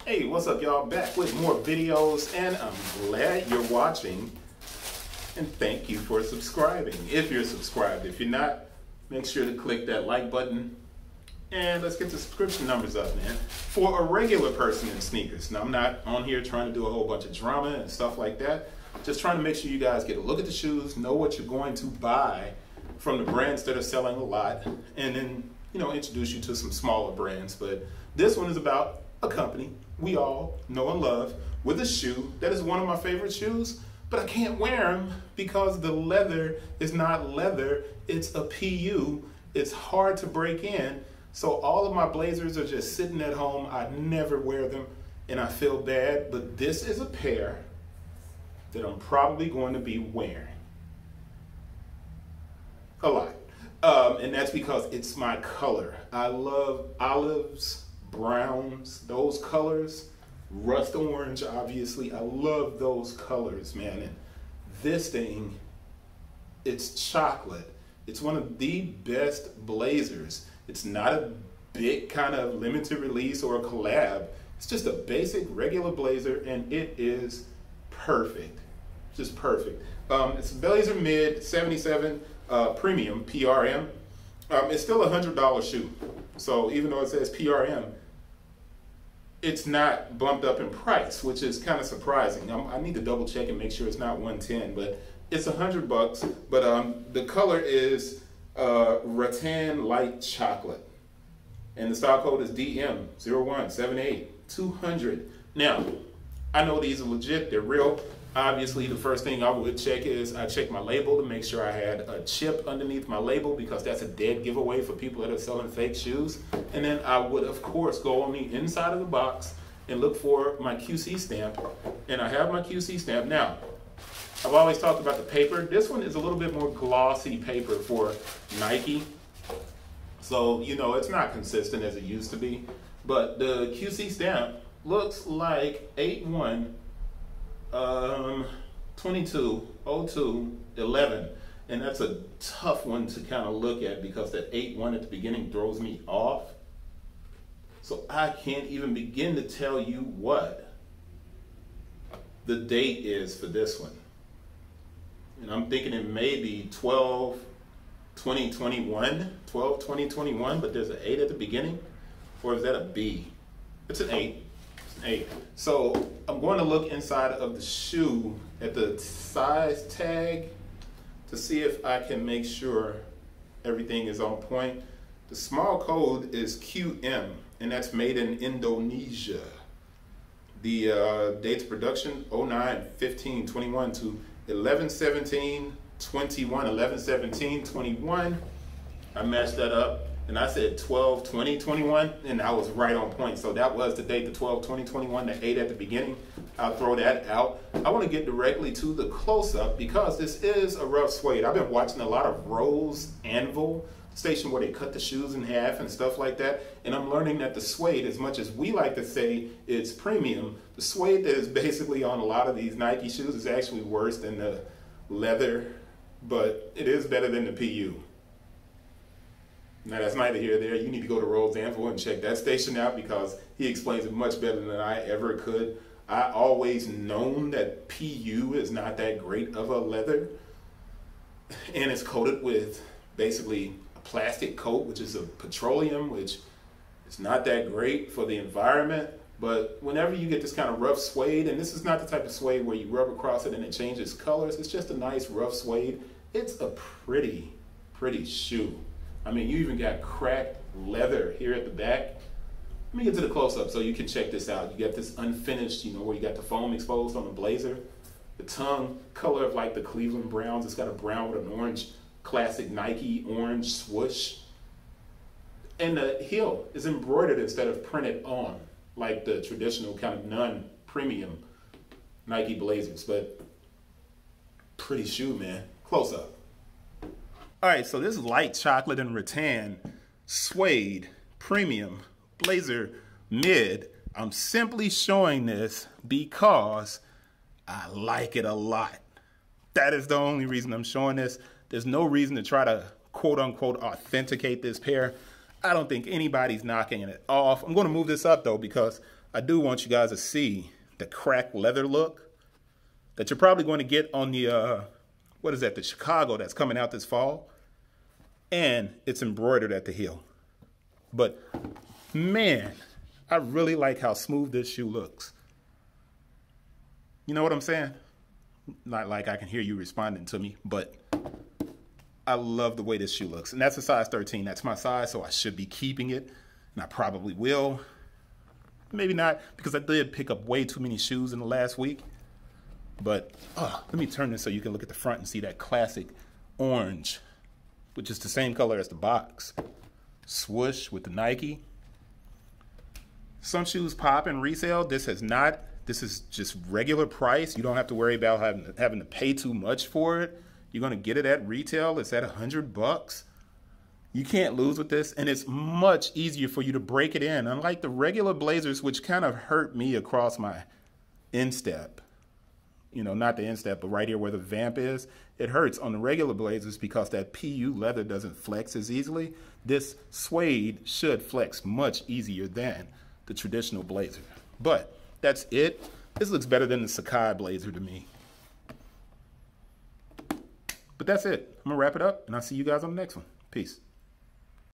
Hey, what's up y'all? Back with more videos, and I'm glad you're watching, and thank you for subscribing. If you're subscribed, if you're not, make sure to click that like button, and let's get the subscription numbers up, man. For a regular person in sneakers, now I'm not on here trying to do a whole bunch of drama and stuff like that, just trying to make sure you guys get a look at the shoes, know what you're going to buy from the brands that are selling a lot, and then, you know, introduce you to some smaller brands. But this one is about a company we all know and love with a shoe that is one of my favorite shoes, but I can't wear them because the leather is not leather, it's a PU. It's hard to break in, so all of my blazers are just sitting at home. I never wear them and I feel bad, but this is a pair that I'm probably going to be wearing a lot. And that's because it's my color. I love olives, browns, those colors, rust orange, obviously. I love those colors, man. And this thing, it's chocolate. It's one of the best blazers. It's not a big kind of limited release or a collab. It's just a basic regular blazer, and it is perfect. Just perfect. It's a Blazer Mid 77 Premium PRM. It's still a $100 shoe. So even though it says PRM, it's not bumped up in price, which is kind of surprising. I need to double check and make sure it's not 110, but it's $100. But the color is Rattan Light Chocolate, and the style code is DM0178-200. Now, I know these are legit, they're real. Obviously, the first thing I would check is I check my label to make sure I had a chip underneath my label, because that's a dead giveaway for people that are selling fake shoes. And then I would, of course, go on the inside of the box and look for my QC stamp. And I have my QC stamp. Now, I've always talked about the paper. This one is a little bit more glossy paper for Nike. So, you know, it's not consistent as it used to be. But the QC stamp looks like 8/1 22/02/11, and that's a tough one to kind of look at because that 8/1 at the beginning throws me off. So I can't even begin to tell you what the date is for this one. And I'm thinking it may be 12/20/21, but there's an 8 at the beginning. Or is that a B? It's an 8. 8. So I'm going to look inside of the shoe at the size tag to see if I can make sure everything is on point. The small code is QM, and that's made in Indonesia. The dates of production 09/15/21 to 11/17/21. 11/17/21. I matched that up. And I said 12/20/21, and I was right on point. So that was the date, the 12/20/21, the 8 at the beginning. I'll throw that out. I want to get directly to the close-up because this is a rough suede. I've been watching a lot of Rose Anvil station where they cut the shoes in half and stuff like that. And I'm learning that the suede, as much as we like to say it's premium, the suede that is basically on a lot of these Nike shoes is actually worse than the leather, but it is better than the PU. Now, that's neither here nor there. You need to go to Rose Anvil and check that station out because he explains it much better than I ever could. I always known that PU is not that great of a leather, and it's coated with basically a plastic coat, which is a petroleum, which is not that great for the environment. But whenever you get this kind of rough suede, and this is not the type of suede where you rub across it and it changes colors, it's just a nice rough suede. It's a pretty shoe. I mean, you even got cracked leather here at the back. Let me get to the close-up so you can check this out. You got this unfinished, you know, where you got the foam exposed on the blazer. The tongue, color of like the Cleveland Browns. It's got a brown with an orange, classic Nike orange swoosh. And the heel is embroidered instead of printed on, like the traditional kind of non-premium Nike blazers. But pretty shoe, man. Close-up. All right, so this light chocolate and rattan suede premium blazer mid. I'm simply showing this because I like it a lot. That is the only reason I'm showing this. There's no reason to try to quote unquote authenticate this pair. I don't think anybody's knocking it off. I'm going to move this up though because I do want you guys to see the cracked leather look that you're probably going to get on the, what is that, the Chicago that's coming out this fall. And it's embroidered at the heel. But man, I really like how smooth this shoe looks. You know what I'm saying? Not like I can hear you responding to me, but I love the way this shoe looks. And that's a size 13. That's my size, so I should be keeping it. And I probably will. Maybe not, because I did pick up way too many shoes in the last week. But let me turn this so you can look at the front and see that classic orange, which is the same color as the box. Swoosh with the Nike. Some shoes pop in resale. This has not. This is just regular price. You don't have to worry about having to pay too much for it. You're going to get it at retail. It's at $100. You can't lose with this, and it's much easier for you to break it in. Unlike the regular blazers, which kind of hurt me across my instep. You know, not the instep, but right here where the vamp is. It hurts on the regular blazers because that PU leather doesn't flex as easily. This suede should flex much easier than the traditional blazer. But that's it. This looks better than the Sakai blazer to me. But that's it. I'm going to wrap it up, and I'll see you guys on the next one. Peace.